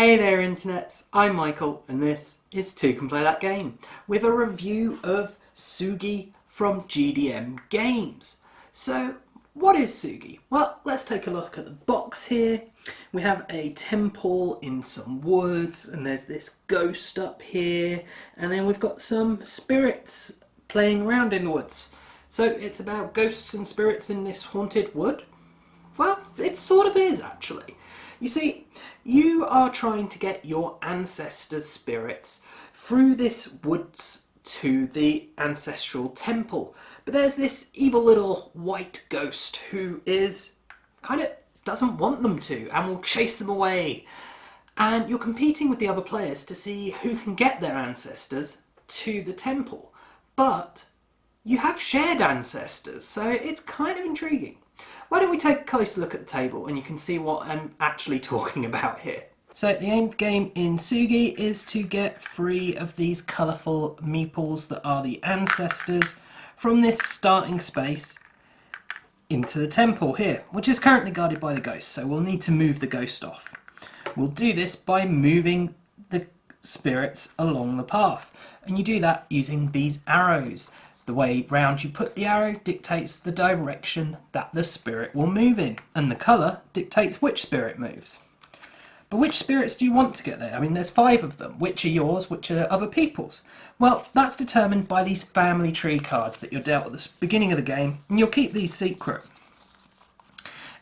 Hey there internets, I'm Michael and this is Toucan Play That Game with a review of Sugi from GDM Games. So what is Sugi? Well, let's take a look at the box here. We have a temple in some woods and there's this ghost up here, and then we've got some spirits playing around in the woods. So it's about ghosts and spirits in this haunted wood? Well, it sort of is actually. You see, you are trying to get your ancestors' spirits through this woods to the ancestral temple. But there's this evil little white ghost who doesn't want them to and will chase them away. And you're competing with the other players to see who can get their ancestors to the temple. But you have shared ancestors, so it's kind of intriguing. Why don't we take a closer look at the table and you can see what I'm actually talking about here. So the aim of the game in Sugi is to get 3 of these colourful meeples that are the ancestors from this starting space into the temple here, which is currently guarded by the ghost, so we'll need to move the ghost off. We'll do this by moving the spirits along the path, and you do that using these arrows. The way round you put the arrow dictates the direction that the spirit will move in, and the colour dictates which spirit moves. But which spirits do you want to get there? I mean, there's 5 of them. Which are yours, which are other people's? Well, that's determined by these family tree cards that you're dealt at the beginning of the game, and you'll keep these secret.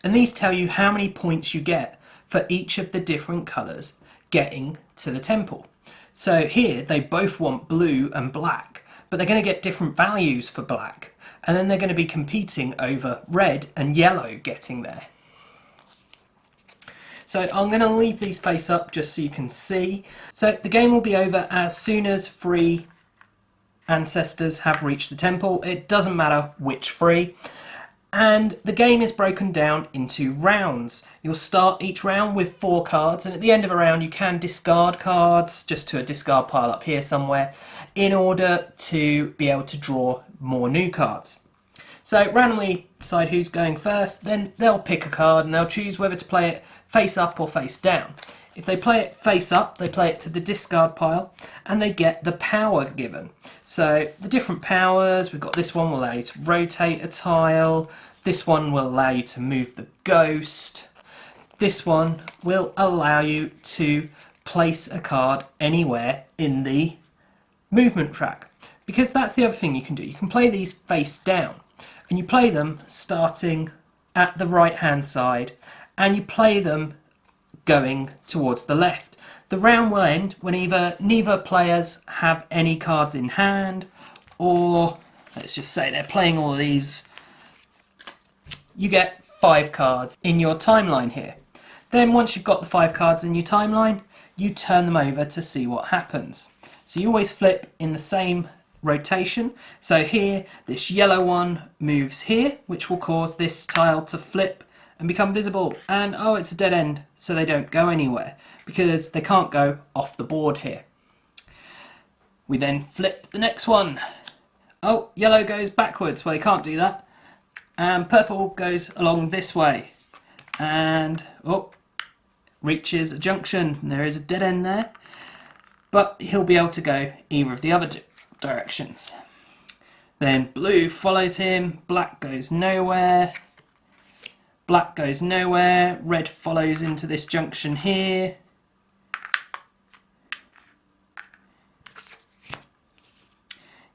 And these tell you how many points you get for each of the different colours getting to the temple. So here, they both want blue and black, but they're going to get different values for black, and then they're going to be competing over red and yellow getting there. So I'm going to leave these face up just so you can see. So the game will be over as soon as 3 ancestors have reached the temple. It doesn't matter which 3. And the game is broken down into rounds. You'll start each round with 4 cards, and at the end of a round you can discard cards, just to a discard pile up here somewhere, in order to be able to draw more new cards. So randomly decide who's going first, then they'll pick a card and they'll choose whether to play it face up or face down. If they play it face up, they play it to the discard pile and they get the power given. So the different powers, we've got this one will allow you to rotate a tile, this one will allow you to move the ghost, this one will allow you to place a card anywhere in the movement track. Because that's the other thing you can do. You can play these face down, and you play them starting at the right hand side, and you play them going towards the left. The round will end when either neither players have any cards in hand, or let's just say they're playing all of these. You get 5 cards in your timeline here. Then once you've got the 5 cards in your timeline, you turn them over to see what happens. So you always flip in the same rotation. So here, this yellow one moves here, which will cause this tile to flip and become visible. And oh, it's a dead end, so they don't go anywhere because they can't go off the board here. We then flip the next one. Oh, yellow goes backwards. Well, they can't do that. And purple goes along this way. And oh, reaches a junction. There is a dead end there. But he'll be able to go either of the other directions. Then blue follows him, black goes nowhere, black goes nowhere, red follows into this junction here,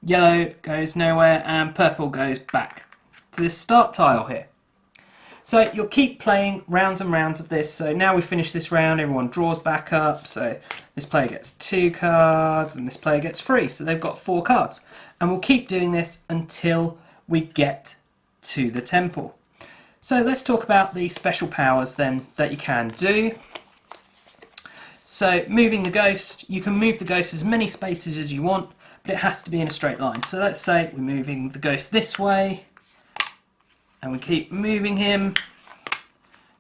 yellow goes nowhere, and purple goes back to this start tile here. So you'll keep playing rounds and rounds of this. So now we've finished this round, everyone draws back up. So this player gets 2 cards and this player gets 3. So they've got 4 cards. And we'll keep doing this until we get to the temple. So let's talk about the special powers then that you can do. So moving the ghost, you can move the ghost as many spaces as you want, but it has to be in a straight line. So let's say we're moving the ghost this way, and we keep moving him,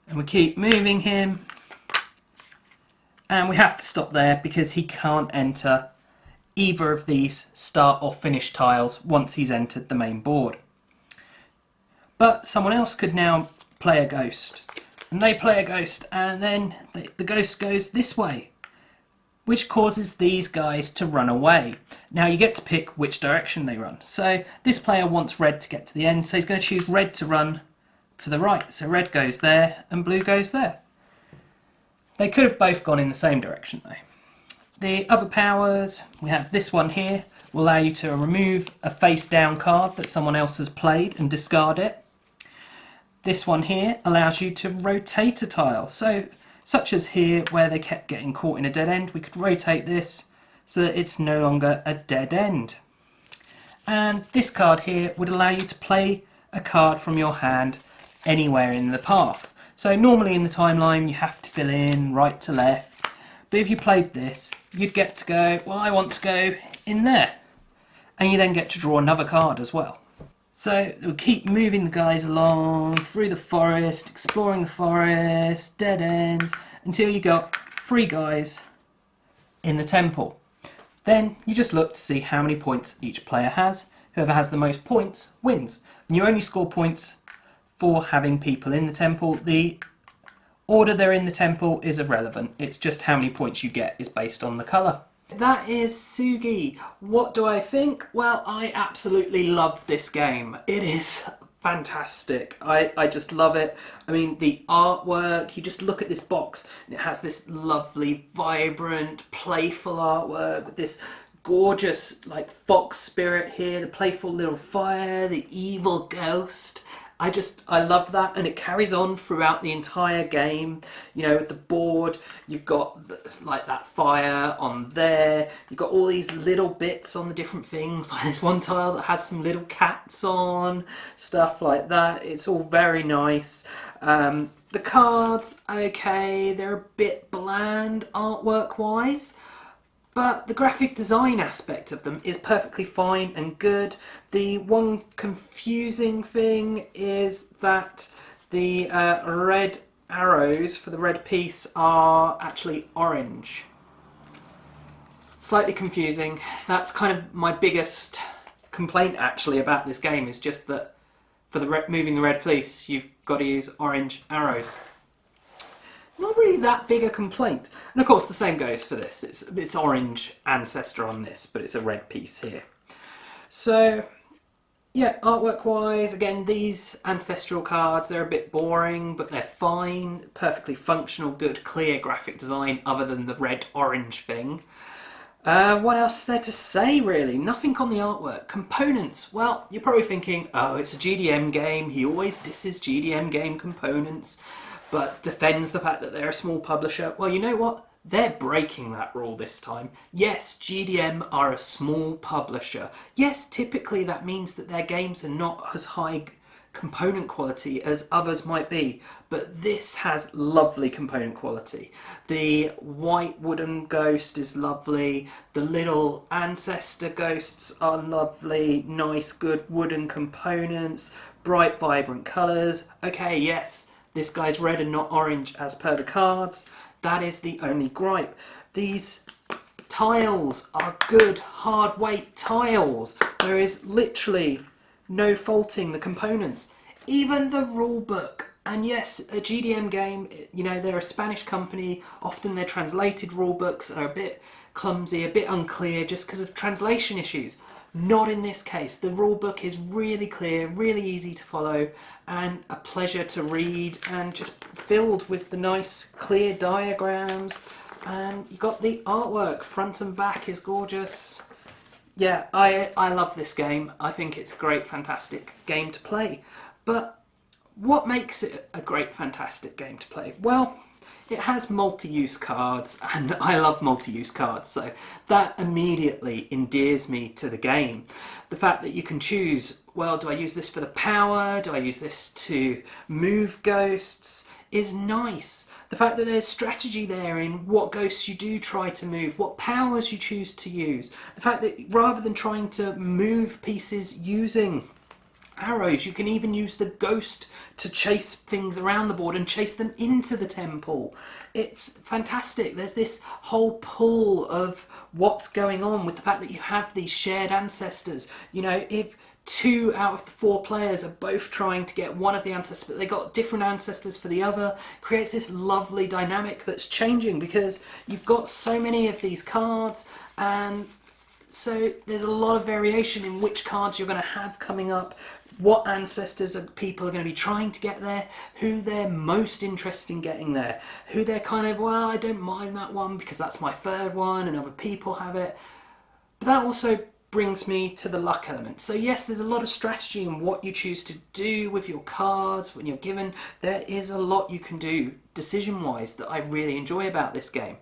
and we keep moving him, and we have to stop there because he can't enter either of these start or finish tiles once he's entered the main board. But someone else could now play a ghost, and they play a ghost, and then the ghost goes this way, which causes these guys to run away. Now you get to pick which direction they run. So this player wants red to get to the end, so he's going to choose red to run to the right. So red goes there and blue goes there. They could have both gone in the same direction though. The other powers, we have this one here, will allow you to remove a face down card that someone else has played and discard it. This one here allows you to rotate a tile. So, such as here where they kept getting caught in a dead end, we could rotate this so that it's no longer a dead end. And this card here would allow you to play a card from your hand anywhere in the path. So normally in the timeline you have to fill in right to left, but if you played this, you'd get to go, well, I want to go in there. And you then get to draw another card as well. So we'll keep moving the guys along through the forest, exploring the forest, dead ends, until you got 3 guys in the temple. Then you just look to see how many points each player has. Whoever has the most points wins. And you only score points for having people in the temple. The order they're in the temple is irrelevant. It's just how many points you get is based on the colour. That is Sugi. What do I think? Well, I absolutely love this game. It is fantastic. I just love it. I mean, the artwork, you just look at this box and it has this lovely, vibrant, playful artwork with this gorgeous like fox spirit here, the playful little fire, the evil ghost. I love that, and it carries on throughout the entire game. You know, with the board, you've got like that fire on there. You've got all these little bits on the different things. Like this one tile that has some little cats on, stuff like that. It's all very nice. The cards, okay, they're a bit bland artwork-wise. But the graphic design aspect of them is perfectly fine and good. The one confusing thing is that the red arrows for the red piece are actually orange. Slightly confusing. That's kind of my biggest complaint actually about this game, is just that for moving the red piece you've got to use orange arrows. Not really that big a complaint. And of course the same goes for this. It's orange ancestor on this, but it's a red piece here. So yeah, artwork wise, again, these ancestral cards, they're a bit boring, but they're fine. Perfectly functional, good, clear graphic design other than the red-orange thing. What else is there to say, really? Nothing on the artwork. Components. Well, you're probably thinking, oh, it's a GDM game. He always disses GDM game components, but defends the fact that they're a small publisher. Well, you know what? They're breaking that rule this time. Yes, GDM are a small publisher. Yes, typically that means that their games are not as high component quality as others might be, but this has lovely component quality. The white wooden ghost is lovely. The little ancestor ghosts are lovely. Nice, good wooden components. Bright, vibrant colours. Okay, yes. This guy's red and not orange as per the cards. That is the only gripe. These tiles are good, hard weight tiles. There is literally no faulting the components. Even the rule book. And yes, a GDM game, you know, they're a Spanish company. Often their translated rule books are a bit clumsy, a bit unclear just because of translation issues. Not in this case. The rule book is really clear, really easy to follow, and a pleasure to read, and just filled with the nice clear diagrams. And you got the artwork, front and back is gorgeous. Yeah, I love this game. I think it's a great, fantastic game to play. But what makes it a great, fantastic game to play? Well, it has multi-use cards, and I love multi-use cards, so that immediately endears me to the game. The fact that you can choose, well, do I use this for the power? Do I use this to move ghosts? Is nice. The fact that there's strategy there in what ghosts you do try to move, what powers you choose to use. The fact that rather than trying to move pieces using arrows, you can even use the ghost to chase things around the board and chase them into the temple. It's fantastic. There's this whole pull of what's going on with the fact that you have these shared ancestors. You know, if 2 out of the 4 players are both trying to get one of the ancestors, but they got different ancestors for the other. Creates this lovely dynamic that's changing because you've got so many of these cards, and so there's a lot of variation in which cards you're going to have coming up, what ancestors people are going to be trying to get there, who they're most interested in getting there, who they're kind of, well, I don't mind that one because that's my third one and other people have it. But that also brings me to the luck element. So yes, there's a lot of strategy in what you choose to do with your cards when you're given. There is a lot you can do decision-wise that I really enjoy about this game.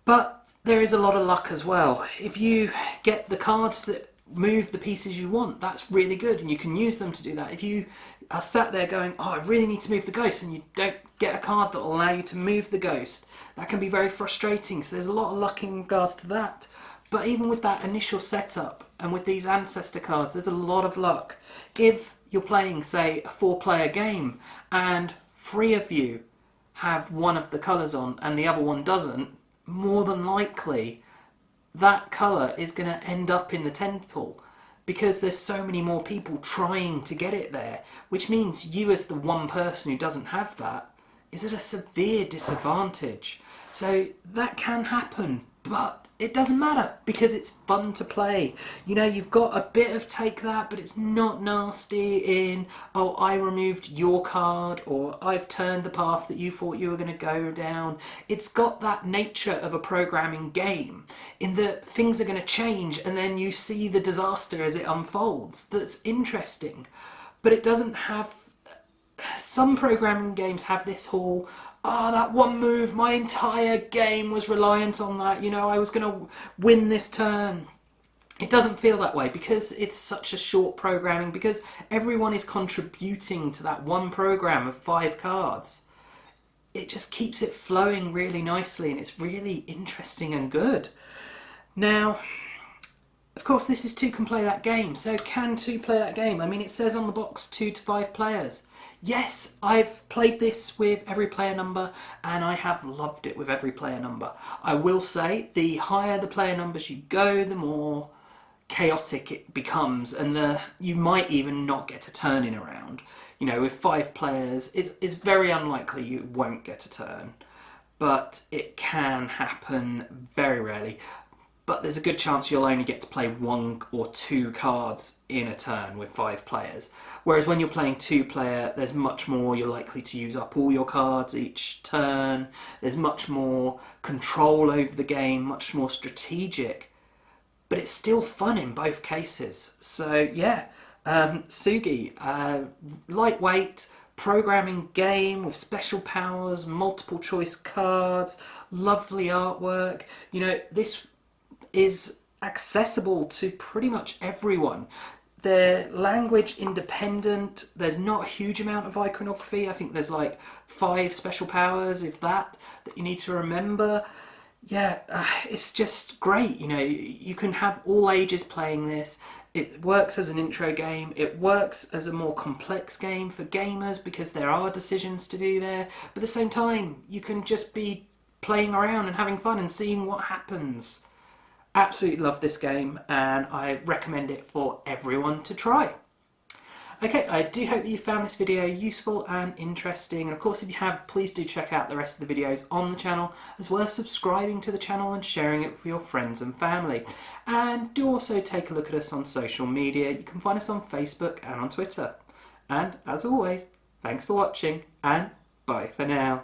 But there is a lot of luck as well. If you get the cards that move the pieces you want, that's really good and you can use them to do that. If you are sat there going, oh, I really need to move the ghost, and you don't get a card that will allow you to move the ghost, that can be very frustrating. So there's a lot of luck in regards to that. But even with that initial setup and with these ancestor cards, there's a lot of luck. If you're playing, say, a 4-player game and 3 of you have one of the colours on and the other one doesn't, more than likely that colour is going to end up in the temple because there's so many more people trying to get it there, which means you as the one person who doesn't have that is at a severe disadvantage. So that can happen, but it doesn't matter because it's fun to play. You know, you've got a bit of take that, but it's not nasty in, oh, I removed your card or I've turned the path that you thought you were going to go down. It's got that nature of a programming game in that things are going to change and then you see the disaster as it unfolds. That's interesting, but it doesn't have... Some programming games have this whole, oh, that one move, my entire game was reliant on that, you know, I was going to win this turn. It doesn't feel that way because it's such a short programming, because everyone is contributing to that one program of 5 cards. It just keeps it flowing really nicely and it's really interesting and good. Now, of course, this is 2 can play that game, so can 2 play that game? I mean, it says on the box 2 to 5 players. Yes, I've played this with every player number and I have loved it with every player number. I will say the higher the player numbers you go, the more chaotic it becomes, and you might even not get a turn in a round. You know, with 5 players, it's very unlikely you won't get a turn, but it can happen very rarely. But there's a good chance you'll only get to play 1 or 2 cards in a turn with 5 players. Whereas when you're playing 2-player, there's much more, you're likely to use up all your cards each turn. There's much more control over the game, much more strategic. But it's still fun in both cases. So yeah, Sugi, lightweight, programming game with special powers, multiple choice cards, lovely artwork. You know, this is accessible to pretty much everyone. They're language independent, there's not a huge amount of iconography. I think there's like 5 special powers, if that you need to remember. Yeah, it's just great. You know, you can have all ages playing this. It works as an intro game, it works as a more complex game for gamers because there are decisions to do there, but at the same time you can just be playing around and having fun and seeing what happens. Absolutely love this game and I recommend it for everyone to try. Okay, I do hope that you found this video useful and interesting, and of course if you have, please do check out the rest of the videos on the channel, as well as subscribing to the channel and sharing it with your friends and family. And do also take a look at us on social media. You can find us on Facebook and on Twitter. And as always, thanks for watching and bye for now.